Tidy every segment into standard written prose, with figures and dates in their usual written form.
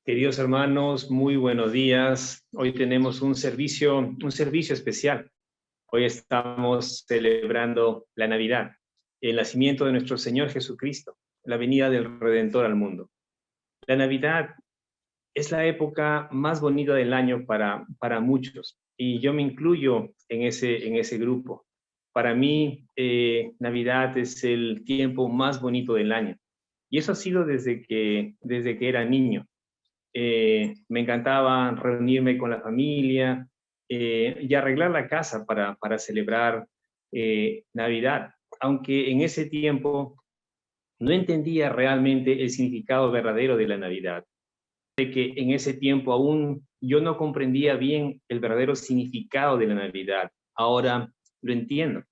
Queridos hermanos, muy buenos días. Hoy tenemos un servicio especial. Hoy estamos celebrando la Navidad, el nacimiento de nuestro Señor Jesucristo, la venida del Redentor al mundo. La Navidad es la época más bonita del año para muchos, y yo me incluyo en ese grupo. Para mí, Navidad es el tiempo más bonito del año, y eso ha sido desde que era niño. Me encantaba reunirme con la familia y arreglar la casa para celebrar Navidad, aunque en ese tiempo no entendía realmente el significado verdadero de la Navidad, de que en ese tiempo aún yo no comprendía bien el verdadero significado de la Navidad. Ahora lo entiendo,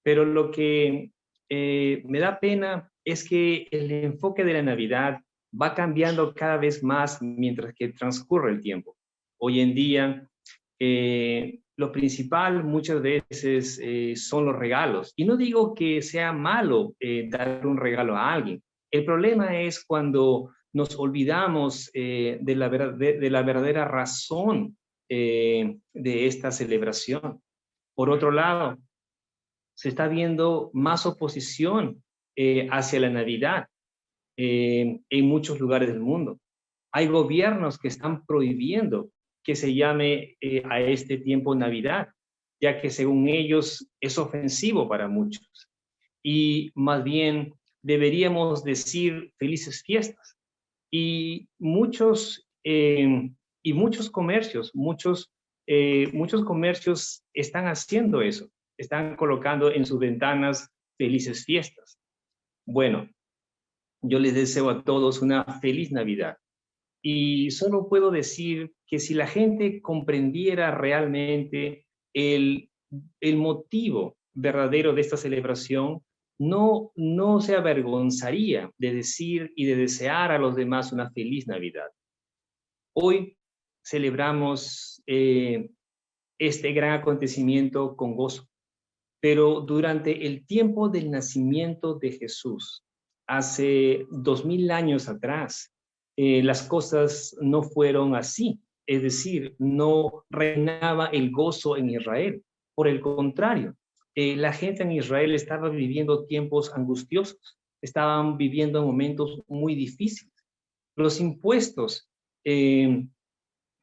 pero lo que me da pena es que el enfoque de la Navidad va cambiando cada vez más mientras que transcurre el tiempo. Hoy en día, lo principal muchas veces son los regalos. Y no digo que sea malo dar un regalo a alguien. El problema es cuando nos olvidamos de la verdadera razón de esta celebración. Por otro lado, se está viendo más oposición hacia la Navidad en muchos lugares del mundo. Hay gobiernos que están prohibiendo que se llame a este tiempo Navidad, ya que según ellos es ofensivo para muchos. Y más bien deberíamos decir felices fiestas. Y muchos comercios, muchos comercios están haciendo eso, están colocando en sus ventanas felices fiestas. Bueno, yo les deseo a todos una feliz Navidad. Y solo puedo decir que si la gente comprendiera realmente el motivo verdadero de esta celebración, no se avergonzaría de decir y de desear a los demás una feliz Navidad. Hoy celebramos este gran acontecimiento con gozo, pero durante el tiempo del nacimiento de Jesús, hace 2000 años atrás, las cosas no fueron así. Es decir, no reinaba el gozo en Israel. Por el contrario, la gente en Israel estaba viviendo tiempos angustiosos, estaban viviendo momentos muy difíciles. Los impuestos que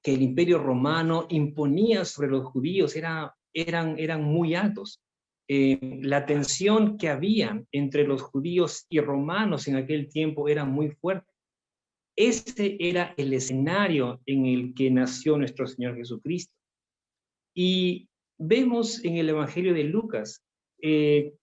el Imperio Romano imponía sobre los judíos eran muy altos. La tensión que había entre los judíos y romanos en aquel tiempo era muy fuerte. Ese era el escenario en el que nació nuestro Señor Jesucristo. Y vemos en el Evangelio de Lucas,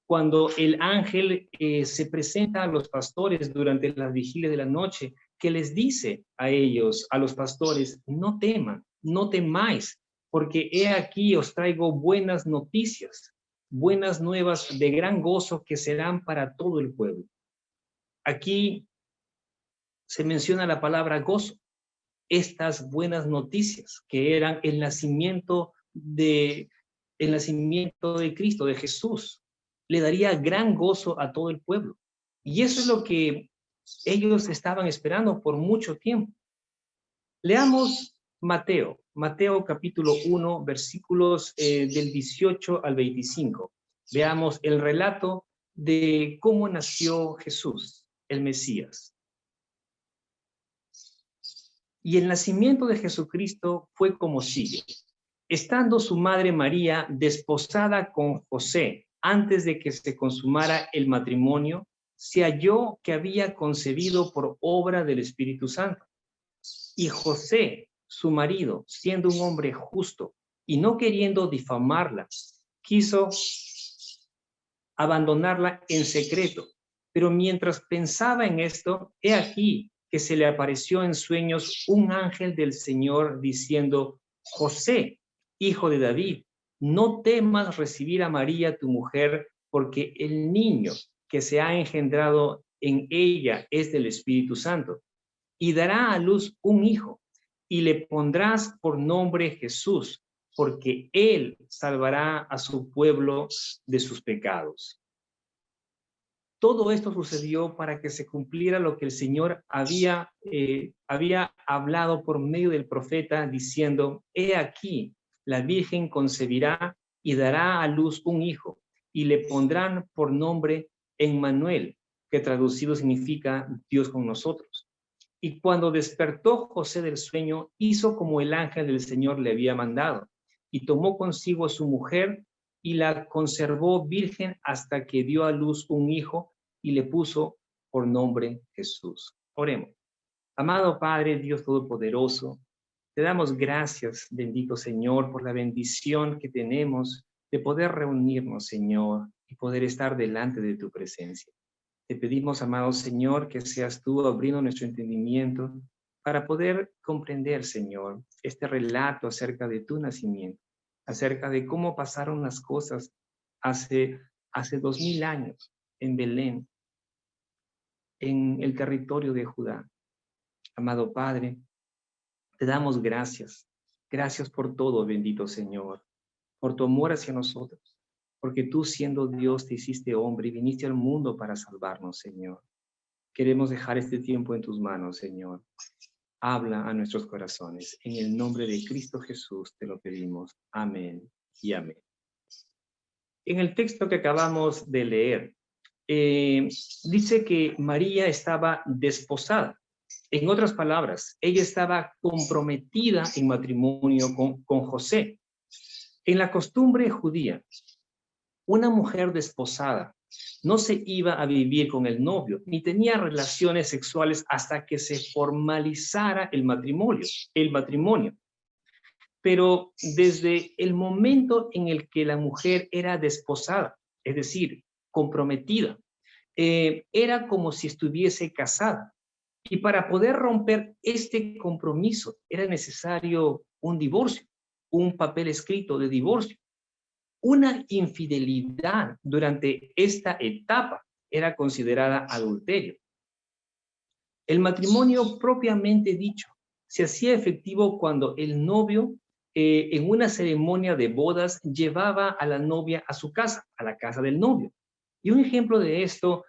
cuando el ángel se presenta a los pastores durante las vigilias de la noche, que les dice a ellos, a los pastores, no teman, no temáis, porque he aquí os traigo buenas noticias, buenas nuevas de gran gozo que serán para todo el pueblo. Aquí se menciona la palabra gozo, estas buenas noticias que eran el nacimiento de Cristo, de Jesús, le daría gran gozo a todo el pueblo. Y eso es lo que ellos estaban esperando por mucho tiempo. Leamos Mateo capítulo 1, versículos del 18 al 25. Veamos el relato de cómo nació Jesús, el Mesías. Y el nacimiento de Jesucristo fue como sigue. Estando su madre María desposada con José, antes de que se consumara el matrimonio, se halló que había concebido por obra del Espíritu Santo. Y José, su marido, siendo un hombre justo y no queriendo difamarla, quiso abandonarla en secreto. Pero mientras pensaba en esto, he aquí que se le apareció en sueños un ángel del Señor diciendo: José, hijo de David, no temas recibir a María tu mujer, porque el niño que se ha engendrado en ella es del Espíritu Santo, y dará a luz un hijo, y le pondrás por nombre Jesús, porque él salvará a su pueblo de sus pecados. Todo esto sucedió para que se cumpliera lo que el Señor había hablado por medio del profeta, diciendo: he aquí, la Virgen concebirá y dará a luz un hijo, y le pondrán por nombre Emmanuel, que traducido significa Dios con nosotros. Y cuando despertó José del sueño, hizo como el ángel del Señor le había mandado, y tomó consigo a su mujer, y la conservó virgen hasta que dio a luz un hijo, y le puso por nombre Jesús. Oremos. Amado Padre, Dios Todopoderoso, te damos gracias, bendito Señor, por la bendición que tenemos de poder reunirnos, Señor, y poder estar delante de tu presencia. Te pedimos, amado Señor, que seas tú abriendo nuestro entendimiento para poder comprender, Señor, este relato acerca de tu nacimiento, acerca de cómo pasaron las cosas hace 2000 años en Belén, en el territorio de Judá. Amado Padre, te damos gracias. Gracias por todo, bendito Señor, por tu amor hacia nosotros, porque tú, siendo Dios, te hiciste hombre y viniste al mundo para salvarnos, Señor. Queremos dejar este tiempo en tus manos, Señor. Habla a nuestros corazones. En el nombre de Cristo Jesús te lo pedimos. Amén y amén. En el texto que acabamos de leer, dice que María estaba desposada. En otras palabras, ella estaba comprometida en matrimonio con José. En la costumbre judía, una mujer desposada no se iba a vivir con el novio, ni tenía relaciones sexuales hasta que se formalizara el matrimonio. Pero desde el momento en el que la mujer era desposada, es decir, comprometida, era como si estuviese casada. Y para poder romper este compromiso era necesario un divorcio, un papel escrito de divorcio. Una infidelidad durante esta etapa era considerada adulterio. El matrimonio propiamente dicho se hacía efectivo cuando el novio, en una ceremonia de bodas, llevaba a la novia a su casa, a la casa del novio. Y un ejemplo de esto,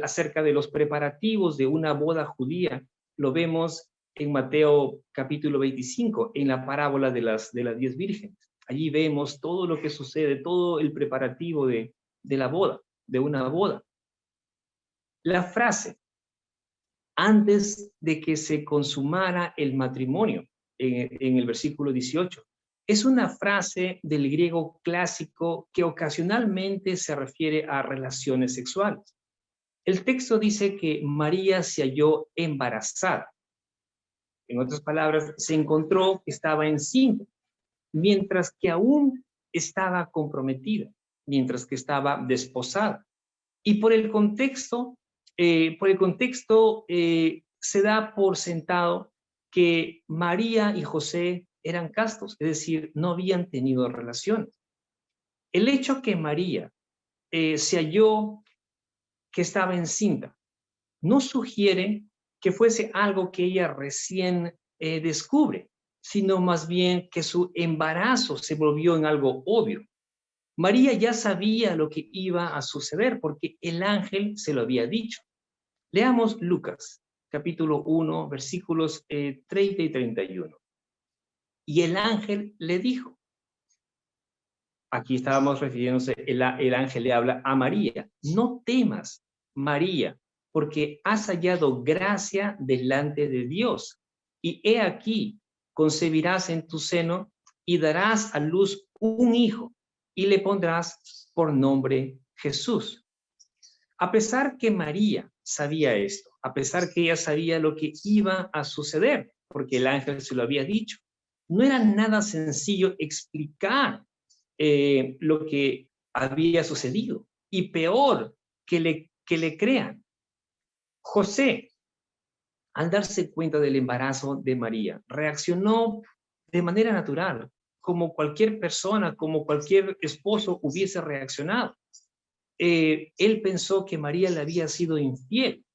acerca de los preparativos de una boda judía, lo vemos en Mateo capítulo 25, en la parábola de las 10 vírgenes. Allí vemos todo lo que sucede, todo el preparativo de la boda, de una boda. La frase, antes de que se consumara el matrimonio, en el versículo 18, es una frase del griego clásico que ocasionalmente se refiere a relaciones sexuales. El texto dice que María se halló embarazada. En otras palabras, se encontró que estaba encinta, mientras que aún estaba comprometida, mientras que estaba desposada. Y por el contexto, se da por sentado que María y José eran castos, es decir, no habían tenido relaciones. El hecho que María se halló que estaba encinta no sugiere que fuese algo que ella recién descubre, sino más bien que su embarazo se volvió en algo obvio. María ya sabía lo que iba a suceder porque el ángel se lo había dicho. Leamos Lucas, capítulo 1, versículos 30 y 31. Y el ángel le dijo, aquí estábamos refiriéndose, el ángel le habla a María, no temas, María, porque has hallado gracia delante de Dios. Y he aquí, concebirás en tu seno y darás a luz un hijo y le pondrás por nombre Jesús. A pesar que María sabía esto, a pesar que ella sabía lo que iba a suceder, porque el ángel se lo había dicho, no era nada sencillo explicar lo que había sucedido. Y peor, que le crean. José, al darse cuenta del embarazo de María, reaccionó de manera natural, como cualquier persona, como cualquier esposo hubiese reaccionado. Él pensó que María le había sido infiel,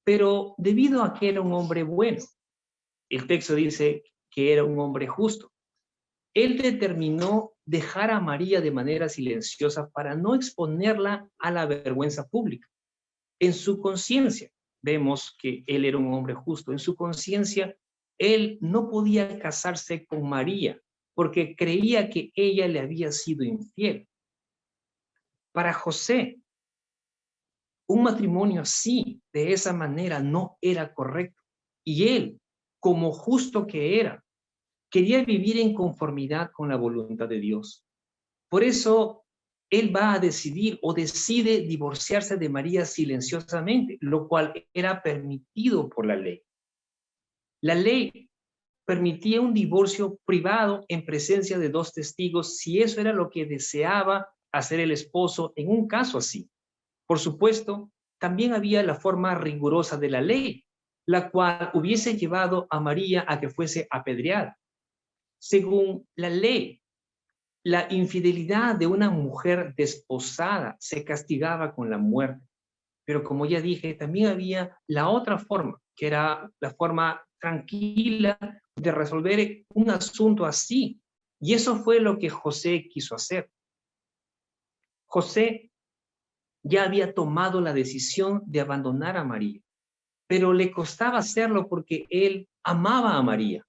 pero debido a que era un hombre bueno, el texto dice que era un hombre justo, él determinó dejar a María de manera silenciosa para no exponerla a la vergüenza pública. En su conciencia, vemos que él era un hombre justo. En su conciencia, él no podía casarse con María porque creía que ella le había sido infiel. Para José, un matrimonio así, de esa manera, no era correcto. Y él, como justo que era, quería vivir en conformidad con la voluntad de Dios. Por eso, él va a decidir o decide divorciarse de María silenciosamente, lo cual era permitido por la ley. La ley permitía un divorcio privado en presencia de dos testigos si eso era lo que deseaba hacer el esposo en un caso así. Por supuesto, también había la forma rigurosa de la ley, la cual hubiese llevado a María a que fuese apedreada. Según la ley, la infidelidad de una mujer desposada se castigaba con la muerte. Pero como ya dije, también había la otra forma, que era la forma tranquila de resolver un asunto así. Y eso fue lo que José quiso hacer. José ya había tomado la decisión de abandonar a María, pero le costaba hacerlo porque él amaba a María.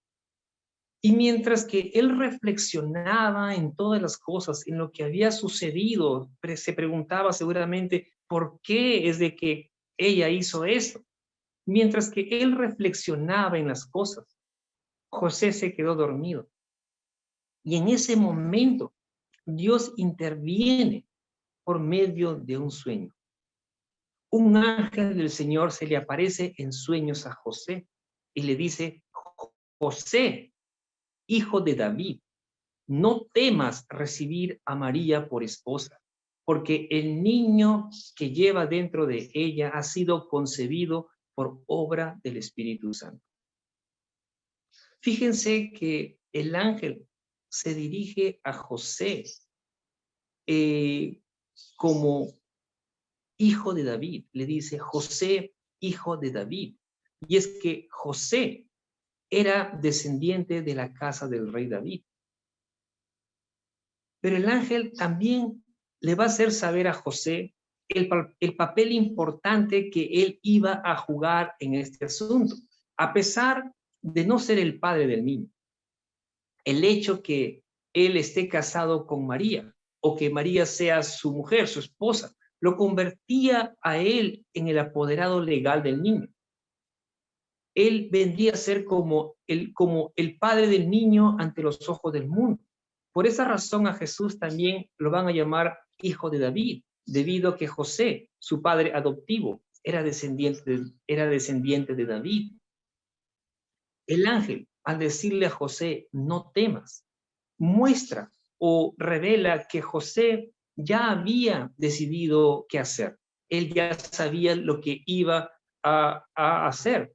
Y mientras que él reflexionaba en todas las cosas, en lo que había sucedido, se preguntaba seguramente por qué es de que ella hizo eso. Mientras que él reflexionaba en las cosas, José se quedó dormido. Y en ese momento, Dios interviene por medio de un sueño. Un ángel del Señor se le aparece en sueños a José y le dice: José, hijo de David, no temas recibir a María por esposa, porque el niño que lleva dentro de ella ha sido concebido por obra del Espíritu Santo. Fíjense que el ángel se dirige a José como hijo de David. Le dice: José, hijo de David. Y es que José era descendiente de la casa del rey David. Pero el ángel también le va a hacer saber a José el papel importante que él iba a jugar en este asunto, a pesar de no ser el padre del niño. El hecho que él esté casado con María o que María sea su mujer, su esposa, lo convertía a él en el apoderado legal del niño. Él vendría a ser como el padre del niño ante los ojos del mundo. Por esa razón a Jesús también lo van a llamar hijo de David, debido a que José, su padre adoptivo, era descendiente de David. El ángel, al decirle a José: no temas, muestra o revela que José ya había decidido qué hacer. Él ya sabía lo que iba a hacer.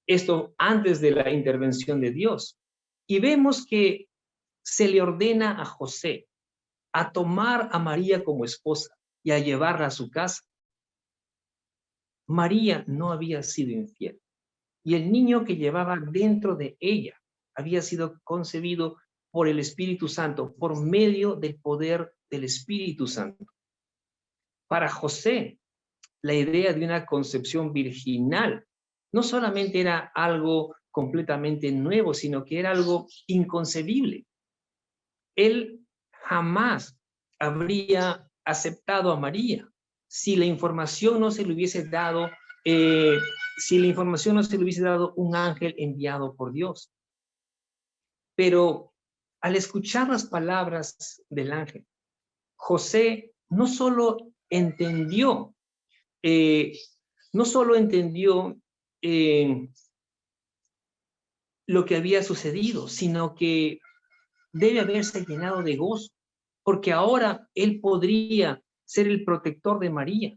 Esto antes de la intervención de Dios. Y vemos que se le ordena a José a tomar a María como esposa y a llevarla a su casa. María no había sido infiel y el niño que llevaba dentro de ella había sido concebido por el Espíritu Santo, por medio del poder del Espíritu Santo. Para José, la idea de una concepción virginal no solamente era algo completamente nuevo, sino que era algo inconcebible. Él jamás habría aceptado a María si la información no se le hubiese dado, un ángel enviado por Dios. Pero al escuchar las palabras del ángel, José no solo entendió eh, lo que había sucedido, sino que debe haberse llenado de gozo, porque ahora él podría ser el protector de María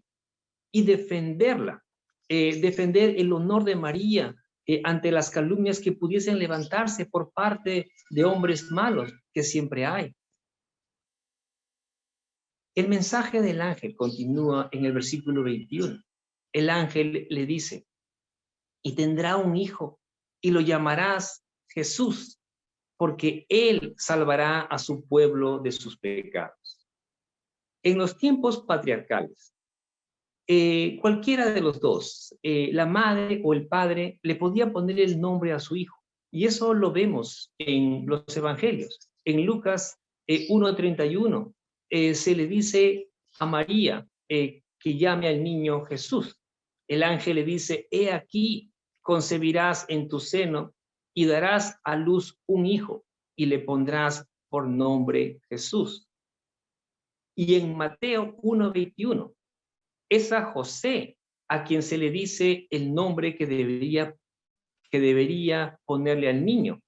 y defenderla, defender el honor de María ante las calumnias que pudiesen levantarse por parte de hombres malos, que siempre hay. El mensaje del ángel continúa en el versículo 21. El ángel le dice: y tendrá un hijo, y lo llamarás Jesús, porque él salvará a su pueblo de sus pecados. En los tiempos patriarcales, Cualquiera de los dos, la madre o el padre, le podía poner el nombre a su hijo. Y eso lo vemos en los evangelios. En Lucas 1:31 se le dice a María que llame al niño Jesús. El ángel le dice, he aquí, concebirás en tu seno y darás a luz un hijo y le pondrás por nombre Jesús. Y en Mateo 1:21 es a José a quien se le dice el nombre que debería ponerle al niño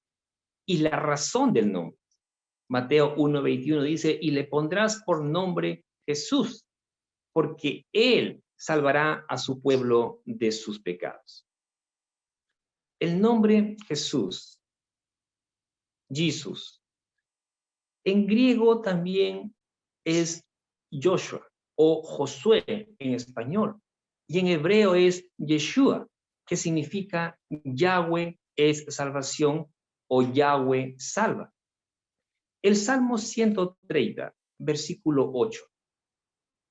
y la razón del nombre. Mateo 1:21 dice, y le pondrás por nombre Jesús, porque él salvará a su pueblo de sus pecados. El nombre Jesús, Jesús, en griego también es Joshua o Josué en español, y en hebreo es Yeshua, que significa Yahweh es salvación o Yahweh salva. El Salmo 130, versículo 8,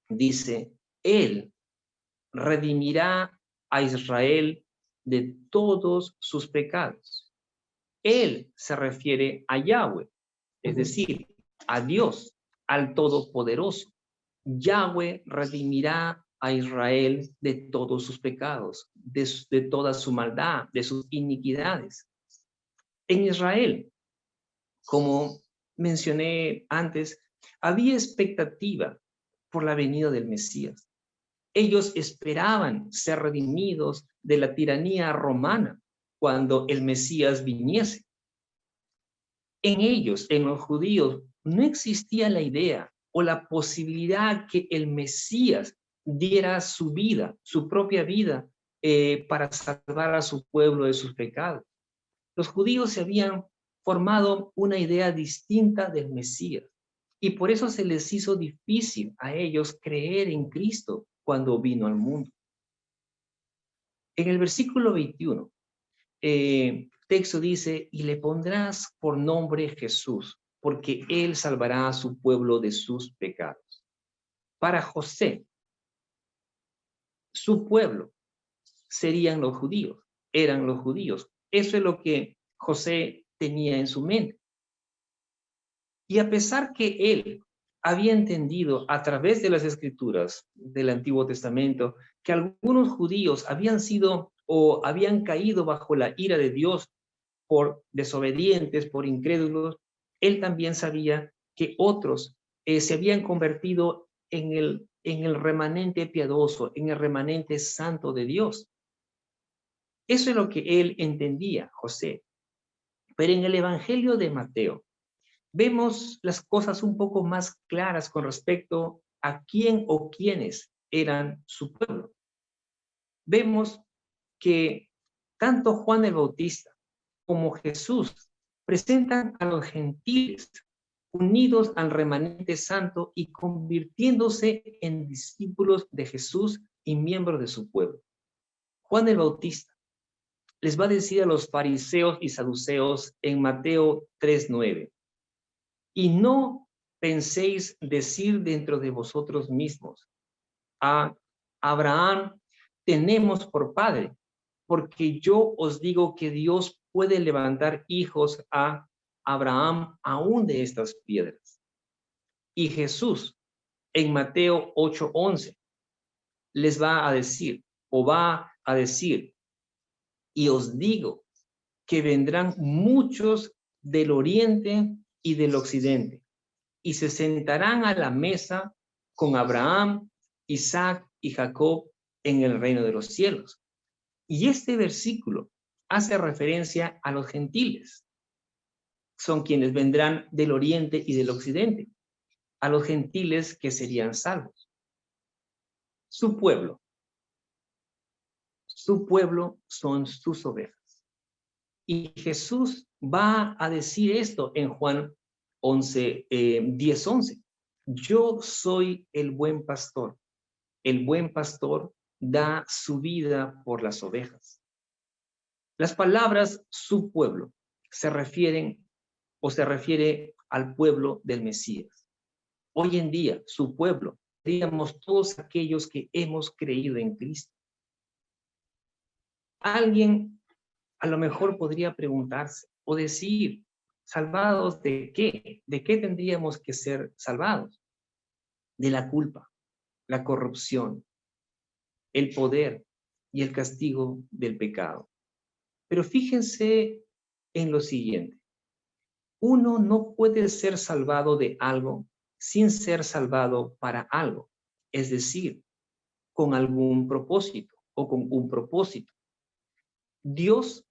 dice, Él redimirá a Israel de todos sus pecados. Él se refiere a Yahweh, es decir, a Dios, al Todopoderoso. Yahweh redimirá a Israel de todos sus pecados, de toda su maldad, de sus iniquidades. En Israel, como mencioné antes, había expectativa por la venida del Mesías. Ellos esperaban ser redimidos de la tiranía romana cuando el Mesías viniese. En ellos, en los judíos, no existía la idea o la posibilidad que el Mesías diera su vida, su propia vida, para salvar a su pueblo de sus pecados. Los judíos se habían formado una idea distinta del Mesías y por eso se les hizo difícil a ellos creer en Cristo cuando vino al mundo. En el versículo 21, texto dice, y le pondrás por nombre Jesús, porque él salvará a su pueblo de sus pecados. Para José, su pueblo serían los judíos, eran los judíos. Eso es lo que José tenía en su mente. Y a pesar que él había entendido a través de las escrituras del Antiguo Testamento que algunos judíos habían sido o habían caído bajo la ira de Dios por desobedientes, por incrédulos, él también sabía que otros se habían convertido en el remanente piadoso, en el remanente santo de Dios. Eso es lo que él entendía, José. Pero en el Evangelio de Mateo vemos las cosas un poco más claras con respecto a quién o quiénes eran su pueblo. Vemos que tanto Juan el Bautista como Jesús presentan a los gentiles unidos al remanente santo y convirtiéndose en discípulos de Jesús y miembros de su pueblo. Juan el Bautista les va a decir a los fariseos y saduceos en Mateo 3:9, y no penséis decir dentro de vosotros mismos, a Abraham tenemos por padre, porque yo os digo que Dios puede levantar hijos a Abraham aún de estas piedras. Y Jesús en Mateo 8:11 les va a decir, y os digo que vendrán muchos del oriente y del occidente, y se sentarán a la mesa con Abraham, Isaac y Jacob en el reino de los cielos. Y este versículo hace referencia a los gentiles. Son quienes vendrán del oriente y del occidente, a los gentiles que serían salvos. Su pueblo son sus ovejas. Y Jesús va a decir esto en Juan 10:11. Yo soy el buen pastor. El buen pastor da su vida por las ovejas. Las palabras su pueblo se refiere al pueblo del Mesías. Hoy en día, su pueblo seríamos todos aquellos que hemos creído en Cristo. Alguien a lo mejor podría preguntarse o decir, ¿salvados de qué? ¿De qué tendríamos que ser salvados? De la culpa, la corrupción, el poder y el castigo del pecado. Pero fíjense en lo siguiente. Uno no puede ser salvado de algo sin ser salvado para algo, es decir, con algún propósito o con un propósito. Dios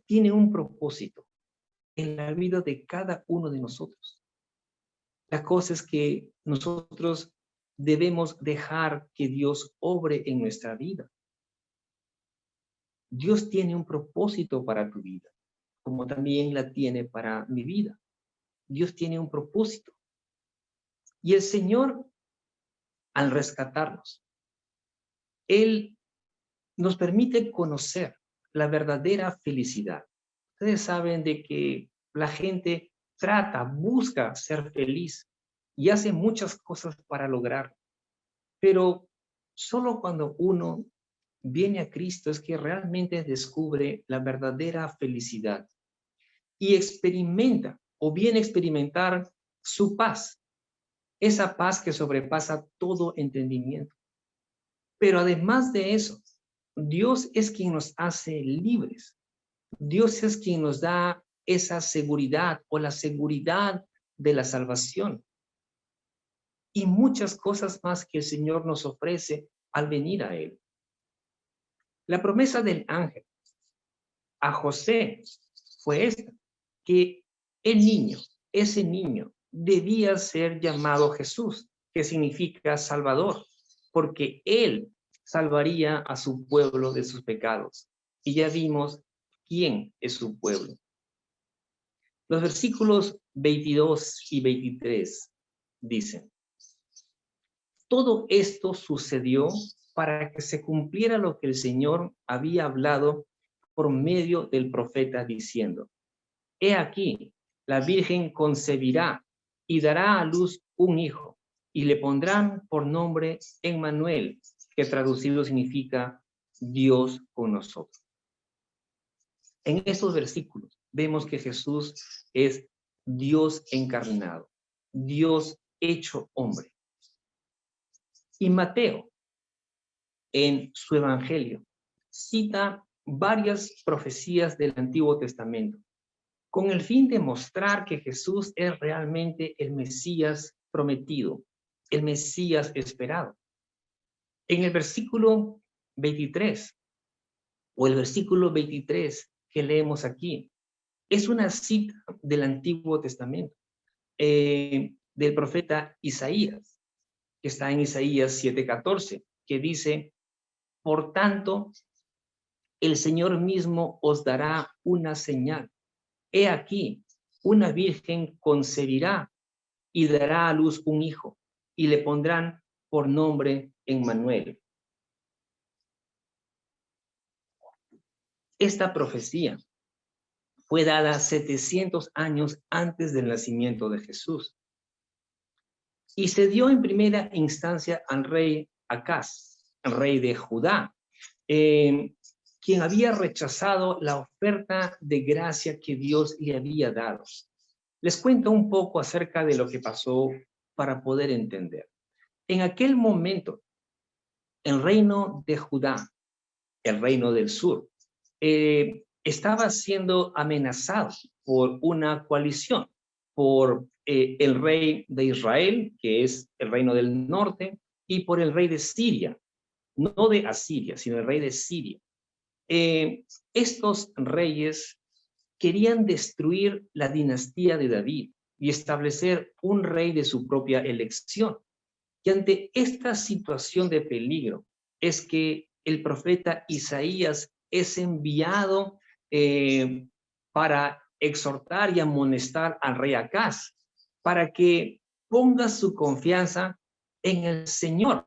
tiene un propósito en la vida de cada uno de nosotros. La cosa es que nosotros debemos dejar que Dios obre en nuestra vida. Dios tiene un propósito para tu vida, como también la tiene para mi vida. Dios tiene un propósito. Y el Señor, al rescatarnos, Él nos permite conocer la verdadera felicidad. Ustedes saben de que la gente busca ser feliz y hace muchas cosas para lograrlo. Pero solo cuando uno viene a Cristo es que realmente descubre la verdadera felicidad y experimenta o viene a experimentar su paz, esa paz que sobrepasa todo entendimiento. Pero además de eso, Dios es quien nos hace libres. Dios es quien nos da esa seguridad o la seguridad de la salvación. Y muchas cosas más que el Señor nos ofrece al venir a Él. La promesa del ángel a José fue esta, que ese niño, debía ser llamado Jesús, que significa Salvador, porque Él salvaría a su pueblo de sus pecados. Y ya vimos quién es su pueblo. Los versículos 22 y 23 dicen, todo esto sucedió para que se cumpliera lo que el Señor había hablado por medio del profeta diciendo, he aquí, la Virgen concebirá y dará a luz un hijo, y le pondrán por nombre Emmanuel, que traducido significa Dios con nosotros. En estos versículos vemos que Jesús es Dios encarnado, Dios hecho hombre. Y Mateo, en su evangelio, cita varias profecías del Antiguo Testamento, con el fin de mostrar que Jesús es realmente el Mesías prometido, el Mesías esperado. En el versículo 23, o el versículo 23 que leemos aquí, es una cita del Antiguo Testamento, del profeta Isaías, que está en Isaías 7:14, que dice, por tanto, el Señor mismo os dará una señal. He aquí, una virgen concebirá y dará a luz un hijo, y le pondrán por nombre Emmanuel. Esta profecía fue dada 700 años antes del nacimiento de Jesús. Y se dio en primera instancia al rey Acaz, el rey de Judá, quien había rechazado la oferta de gracia que Dios le había dado. Les cuento un poco acerca de lo que pasó para poder entender. En aquel momento, el reino de Judá, el reino del sur, estaba siendo amenazado por una coalición, por el rey de Israel, que es el reino del norte, y por el rey de Siria, no de Asiria, sino el rey de Siria. Estos reyes querían destruir la dinastía de David y establecer un rey de su propia elección. Y ante esta situación de peligro es que el profeta Isaías es enviado para exhortar y amonestar al rey Acaz, para que ponga su confianza en el Señor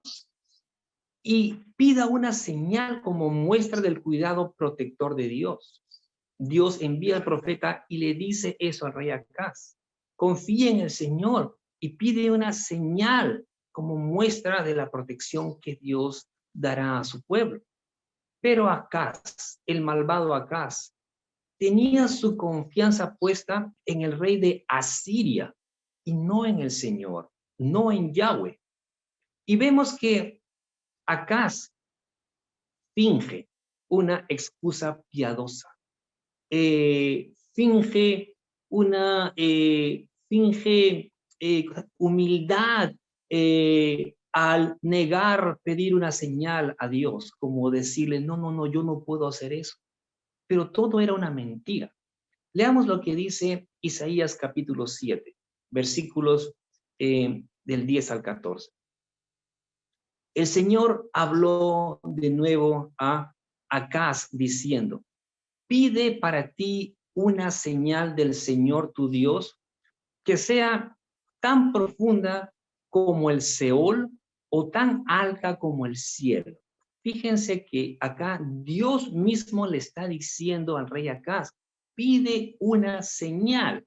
y pida una señal como muestra del cuidado protector de Dios. Dios envía al profeta y le dice eso al rey Acaz. Confía en el Señor y pide una señal como muestra de la protección que Dios dará a su pueblo. Pero Acaz, el malvado Acaz, tenía su confianza puesta en el rey de Asiria y no en el Señor, no en Yahweh. Y vemos que Acaz finge una excusa piadosa, finge humildad al negar pedir una señal a Dios, como decirle, no, no, no, yo no puedo hacer eso. Pero todo era una mentira. Leamos lo que dice Isaías capítulo 7, versículos del 10 al 14. El Señor habló de nuevo a Acaz diciendo, pide para ti una señal del Señor tu Dios que sea tan profunda como el Seol o tan alta como el cielo. Fíjense que acá Dios mismo le está diciendo al rey Acaz, pide una señal.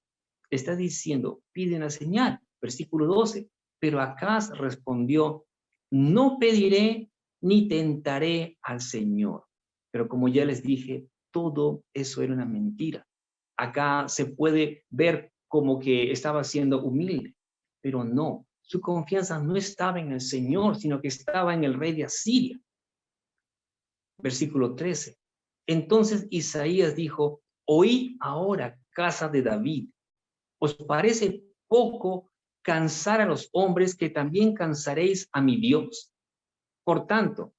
Le está diciendo, pide una señal. Versículo 12. Pero Acaz respondió, no pediré ni tentaré al Señor. Pero como ya les dije, todo eso era una mentira. Acá se puede ver como que estaba siendo humilde, pero no, su confianza no estaba en el Señor, sino que estaba en el rey de Asiria. Versículo 13. Entonces Isaías dijo, oíd ahora, casa de David, ¿os parece poco cansar a los hombres que también cansaréis a mi Dios? Por tanto,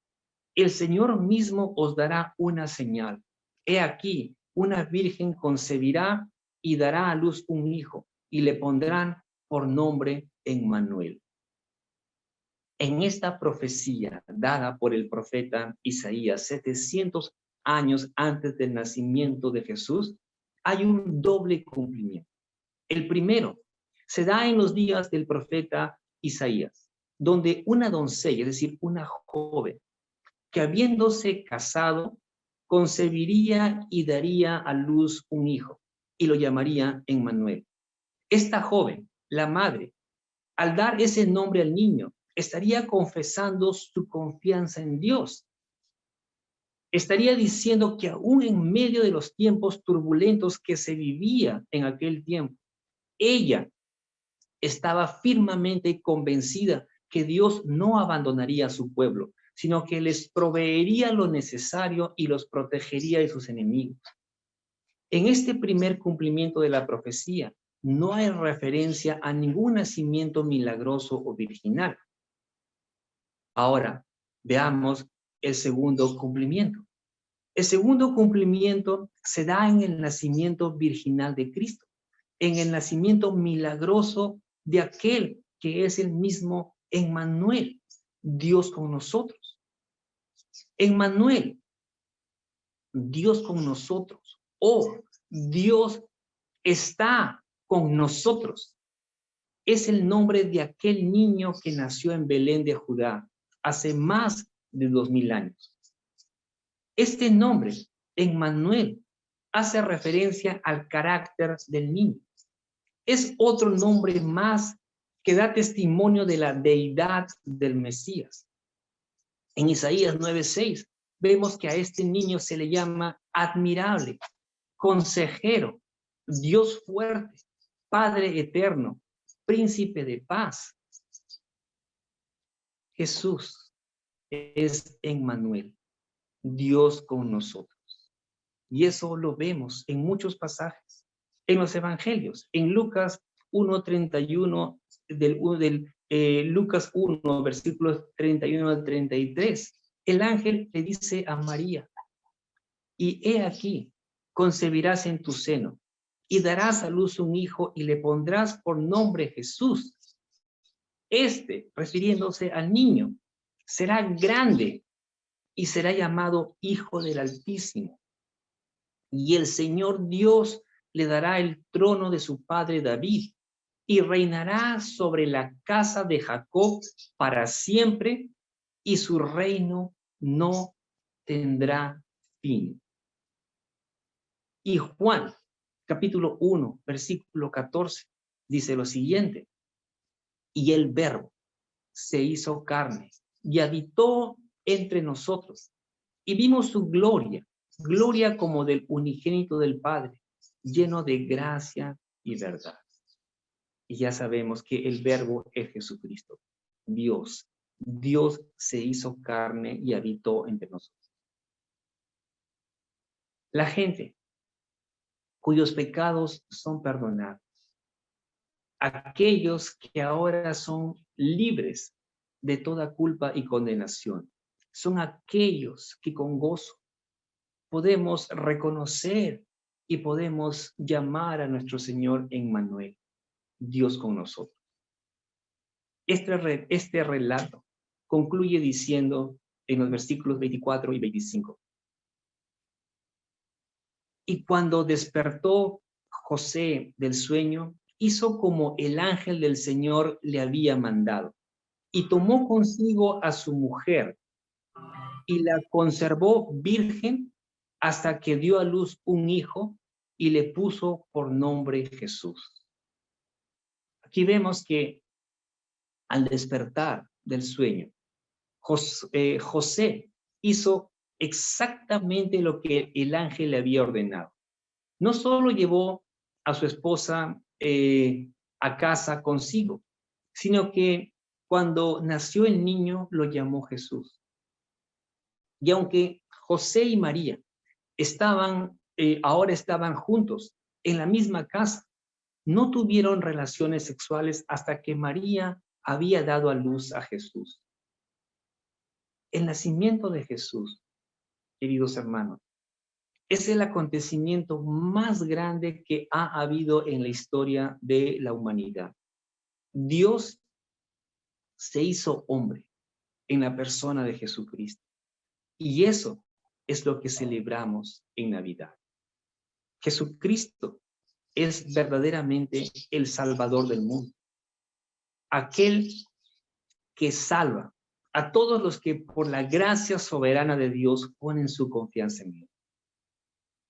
el Señor mismo os dará una señal. He aquí, una virgen concebirá y dará a luz un hijo, y le pondrán por nombre Emmanuel. En esta profecía dada por el profeta Isaías 700 años antes del nacimiento de Jesús, hay un doble cumplimiento. El primero se da en los días del profeta Isaías, donde una doncella, es decir, una joven, que habiéndose casado, concebiría y daría a luz un hijo, y lo llamaría Emmanuel. Esta joven, la madre, al dar ese nombre al niño, estaría confesando su confianza en Dios. Estaría diciendo que aún en medio de los tiempos turbulentos que se vivía en aquel tiempo, ella estaba firmemente convencida que Dios no abandonaría a su pueblo, sino que les proveería lo necesario y los protegería de sus enemigos. En este primer cumplimiento de la profecía, no hay referencia a ningún nacimiento milagroso o virginal. Ahora, veamos el segundo cumplimiento. El segundo cumplimiento se da en el nacimiento virginal de Cristo, en el nacimiento milagroso de aquel que es el mismo Emmanuel, Dios con nosotros. Emmanuel, Dios con nosotros. Dios está con nosotros. Es el nombre de aquel niño que nació en Belén de Judá hace más de 2000 años. Este nombre, Emmanuel, hace referencia al carácter del niño. Es otro nombre más que da testimonio de la deidad del Mesías. En Isaías 9:6 vemos que a este niño se le llama admirable, consejero, Dios fuerte, Padre eterno, príncipe de paz. Jesús es Emmanuel, Dios con nosotros. Y eso lo vemos en muchos pasajes, en los evangelios, en Lucas 1:31, Lucas 1, versículos 31 al 33. El ángel le dice a María, y he aquí, concebirás en tu seno, y darás a luz un hijo, y le pondrás por nombre Jesús. Refiriéndose al niño, será grande y será llamado Hijo del Altísimo. Y el Señor Dios le dará el trono de su padre David, y reinará sobre la casa de Jacob para siempre, y su reino no tendrá fin. Y Juan, capítulo 1, versículo 14, dice lo siguiente, y el verbo se hizo carne y habitó entre nosotros. Y vimos su gloria, gloria como del unigénito del Padre, lleno de gracia y verdad. Y ya sabemos que el Verbo es Jesucristo, Dios. Dios se hizo carne y habitó entre nosotros. La gente cuyos pecados son perdonados, aquellos que ahora son libres de toda culpa y condenación, son aquellos que con gozo podemos reconocer y podemos llamar a nuestro Señor Emmanuel, Dios con nosotros. Este relato concluye diciendo en los versículos 24 y 25. Y cuando despertó José del sueño, hizo como el ángel del Señor le había mandado, y tomó consigo a su mujer, y la conservó virgen hasta que dio a luz un hijo, y le puso por nombre Jesús. Aquí vemos que al despertar del sueño, José hizo exactamente lo que el ángel le había ordenado. No solo llevó a su esposa a casa consigo, sino que cuando nació el niño lo llamó Jesús. Y aunque José y María ahora estaban juntos en la misma casa, no tuvieron relaciones sexuales hasta que María había dado a luz a Jesús. El nacimiento de Jesús, queridos hermanos, es el acontecimiento más grande que ha habido en la historia de la humanidad. Dios se hizo hombre en la persona de Jesucristo. Y eso es lo que celebramos en Navidad. Jesucristo es verdaderamente el Salvador del mundo. Aquel que salva a todos los que por la gracia soberana de Dios ponen su confianza en él.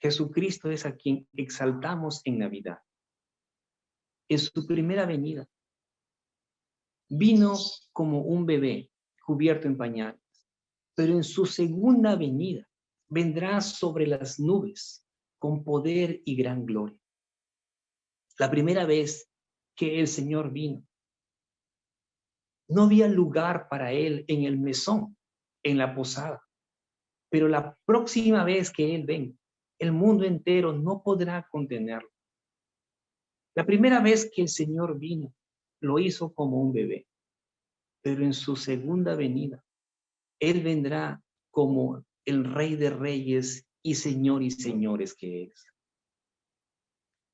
Jesucristo es a quien exaltamos en Navidad. En su primera venida, vino como un bebé cubierto en pañales, pero en su segunda venida vendrá sobre las nubes con poder y gran gloria. La primera vez que el Señor vino, no había lugar para él en el mesón, en la posada, pero la próxima vez que él venga, el mundo entero no podrá contenerlo. La primera vez que el Señor vino, lo hizo como un bebé, pero en su segunda venida, él vendrá como el Rey de Reyes y Señor y Señores que es.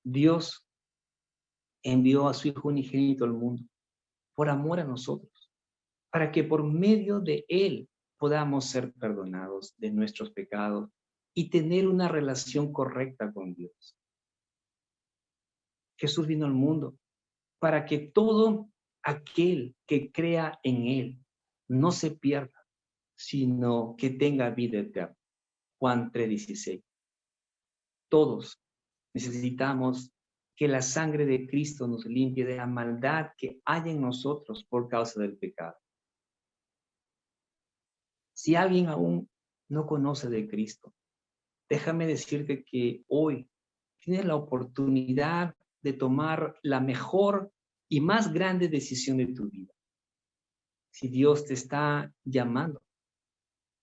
Dios envió a su Hijo unigénito al mundo por amor a nosotros, para que por medio de él podamos ser perdonados de nuestros pecados y tener una relación correcta con Dios. Jesús vino al mundo para que todo aquel que crea en él no se pierda, sino que tenga vida eterna. Juan 3:16. Todos necesitamos que la sangre de Cristo nos limpie de la maldad que hay en nosotros por causa del pecado. Si alguien aún no conoce de Cristo, déjame decirte que hoy tienes la oportunidad de tomar la mejor y más grande decisión de tu vida. Si Dios te está llamando,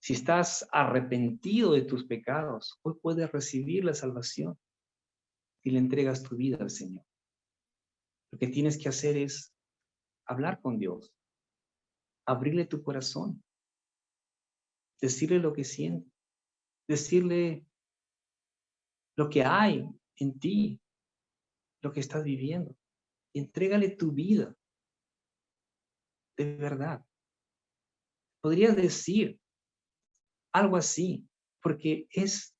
si estás arrepentido de tus pecados, hoy puedes recibir la salvación y le entregas tu vida al Señor. Lo que tienes que hacer es hablar con Dios, abrirle tu corazón, decirle lo que sientes, decirle lo que hay en ti, lo que estás viviendo. Y entrégale tu vida, de verdad. Podrías decir algo así, porque es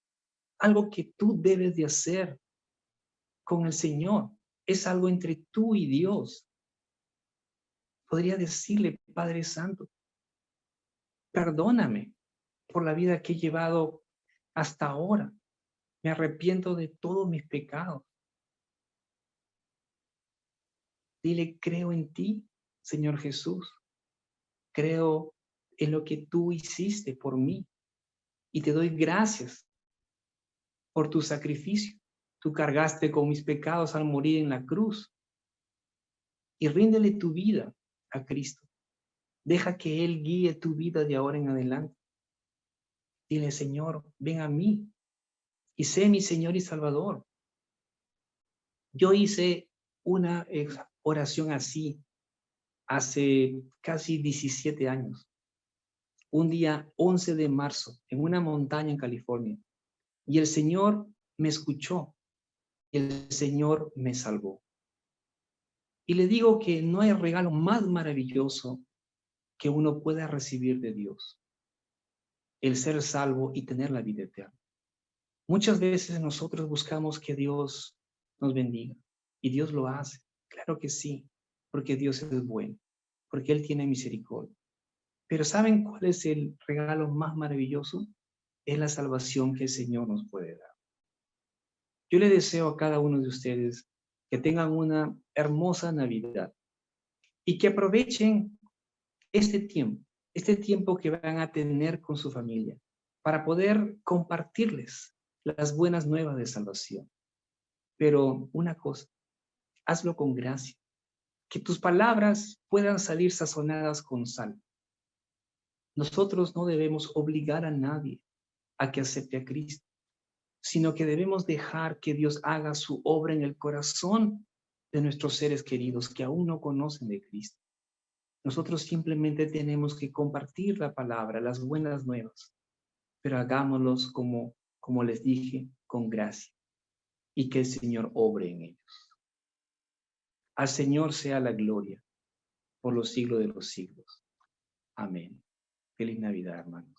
algo que tú debes de hacer con el Señor. Es algo entre tú y Dios. Podría decirle, Padre Santo, perdóname por la vida que he llevado hasta ahora. Me arrepiento de todos mis pecados. Dile, creo en ti, Señor Jesús. creo en lo que tú hiciste por mí y te doy gracias por tu sacrificio. Tú cargaste con mis pecados al morir en la cruz y ríndele tu vida a Cristo. Deja que Él guíe tu vida de ahora en adelante. Dile, Señor, ven a mí y sé mi Señor y Salvador. Yo hice una oración así hace casi 17 años. Un día 11 de marzo, en una montaña en California. Y el Señor me escuchó. El Señor me salvó. Y le digo que no hay regalo más maravilloso que uno pueda recibir de Dios. El ser salvo y tener la vida eterna. Muchas veces nosotros buscamos que Dios nos bendiga. Y Dios lo hace. Claro que sí. Porque Dios es bueno. Porque Él tiene misericordia. Pero ¿saben cuál es el regalo más maravilloso? Es la salvación que el Señor nos puede dar. Yo le deseo a cada uno de ustedes que tengan una hermosa Navidad y que aprovechen este tiempo que van a tener con su familia para poder compartirles las buenas nuevas de salvación. Pero una cosa, hazlo con gracia, que tus palabras puedan salir sazonadas con sal. Nosotros no debemos obligar a nadie a que acepte a Cristo, sino que debemos dejar que Dios haga su obra en el corazón de nuestros seres queridos que aún no conocen de Cristo. Nosotros simplemente tenemos que compartir la palabra, las buenas nuevas, pero hagámoslos como les dije, con gracia, y que el Señor obre en ellos. Al Señor sea la gloria por los siglos de los siglos. Amén. Feliz Navidad, hermano.